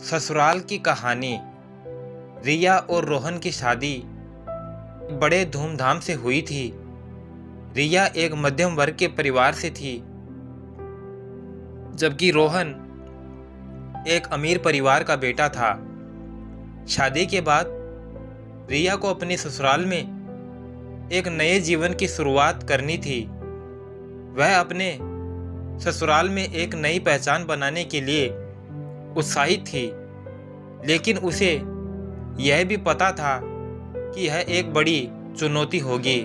ससुराल की कहानी। रिया और रोहन की शादी बड़े धूमधाम से हुई थी। रिया एक मध्यम वर्ग के परिवार से थी, जबकि रोहन एक अमीर परिवार का बेटा था। शादी के बाद रिया को अपने ससुराल में एक नए जीवन की शुरुआत करनी थी। वह अपने ससुराल में एक नई पहचान बनाने के लिए उत्साहित थी, लेकिन उसे यह भी पता था कि यह एक बड़ी चुनौती होगी।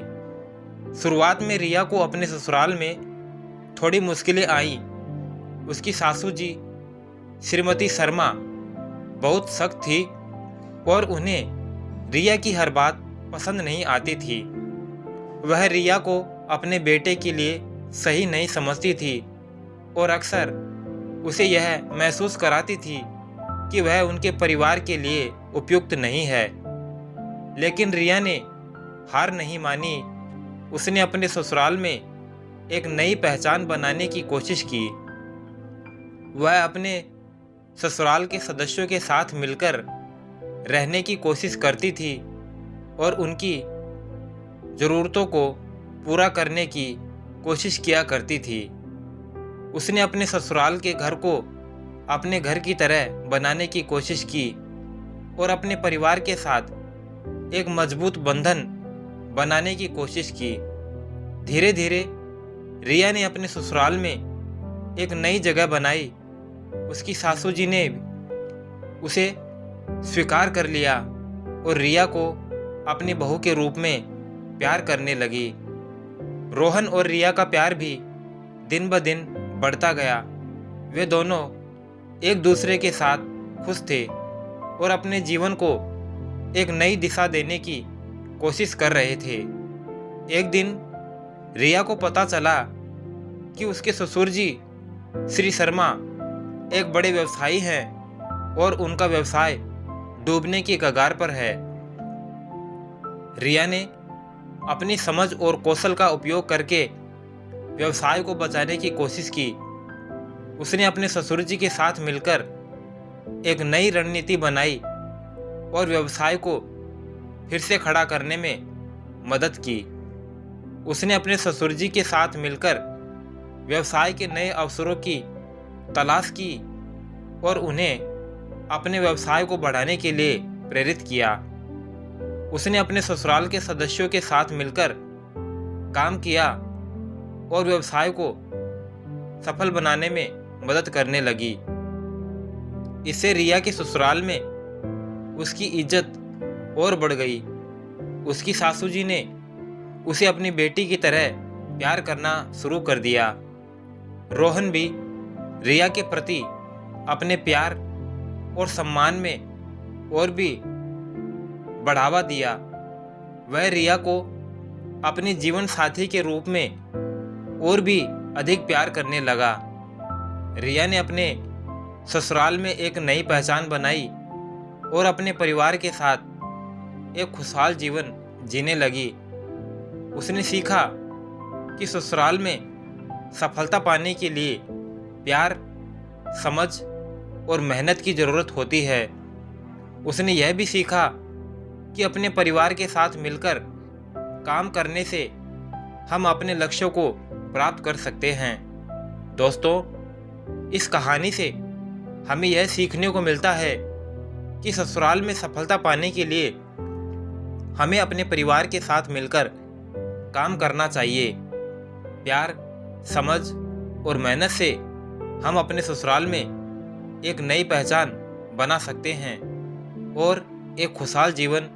शुरुआत में रिया को अपने ससुराल में थोड़ी मुश्किलें आईं। उसकी सासू जी श्रीमती शर्मा बहुत सख्त थी और उन्हें रिया की हर बात पसंद नहीं आती थी। वह रिया को अपने बेटे के लिए सही नहीं समझती थी और अक्सर उसे यह महसूस कराती थी कि वह उनके परिवार के लिए उपयुक्त नहीं है। लेकिन रिया ने हार नहीं मानी। उसने अपने ससुराल में एक नई पहचान बनाने की कोशिश की। वह अपने ससुराल के सदस्यों के साथ मिलकर रहने की कोशिश करती थी और उनकी ज़रूरतों को पूरा करने की कोशिश किया करती थी। उसने अपने ससुराल के घर को अपने घर की तरह बनाने की कोशिश की और अपने परिवार के साथ एक मजबूत बंधन बनाने की कोशिश की। धीरे धीरे रिया ने अपने ससुराल में एक नई जगह बनाई। उसकी सासू जी ने उसे स्वीकार कर लिया और रिया को अपनी बहू के रूप में प्यार करने लगी। रोहन और रिया का प्यार भी दिन ब दिन बढ़ता गया। वे दोनों एक दूसरे के साथ खुश थे और अपने जीवन को एक नई दिशा देने की कोशिश कर रहे थे। एक दिन रिया को पता चला कि उसके ससुर जी श्री शर्मा एक बड़े व्यवसायी हैं और उनका व्यवसाय डूबने की कगार पर है। रिया ने अपनी समझ और कौशल का उपयोग करके व्यवसाय को बचाने की कोशिश की। उसने अपने ससुर जी के साथ मिलकर एक नई रणनीति बनाई और व्यवसाय को फिर से खड़ा करने में मदद की। उसने अपने ससुर जी के साथ मिलकर व्यवसाय के नए अवसरों की तलाश की और उन्हें अपने व्यवसाय को बढ़ाने के लिए प्रेरित किया। उसने अपने ससुराल के सदस्यों के साथ मिलकर काम किया और व्यवसाय को सफल बनाने में मदद करने लगी। इससे रिया के ससुराल में उसकी इज्जत और बढ़ गई। उसकी सासू जी ने उसे अपनी बेटी की तरह प्यार करना शुरू कर दिया। रोहन भी रिया के प्रति अपने प्यार और सम्मान में और भी बढ़ावा दिया। वह रिया को अपने जीवन साथी के रूप में और भी अधिक प्यार करने लगा। रिया ने अपने ससुराल में एक नई पहचान बनाई और अपने परिवार के साथ एक खुशहाल जीवन जीने लगी। उसने सीखा कि ससुराल में सफलता पाने के लिए प्यार, समझ और मेहनत की ज़रूरत होती है। उसने यह भी सीखा कि अपने परिवार के साथ मिलकर काम करने से हम अपने लक्ष्यों को प्राप्त कर सकते हैं। दोस्तों, इस कहानी से हमें यह सीखने को मिलता है कि ससुराल में सफलता पाने के लिए हमें अपने परिवार के साथ मिलकर काम करना चाहिए। प्यार, समझ और मेहनत से हम अपने ससुराल में एक नई पहचान बना सकते हैं और एक खुशहाल जीवन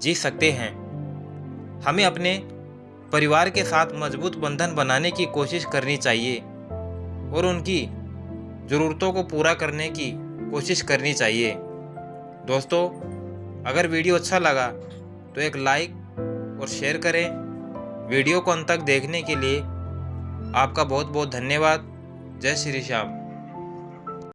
जी सकते हैं। हमें अपने परिवार के साथ मजबूत बंधन बनाने की कोशिश करनी चाहिए और उनकी ज़रूरतों को पूरा करने की कोशिश करनी चाहिए। दोस्तों, अगर वीडियो अच्छा लगा तो एक लाइक और शेयर करें। वीडियो को अंत तक देखने के लिए आपका बहुत बहुत धन्यवाद। जय श्री श्याम।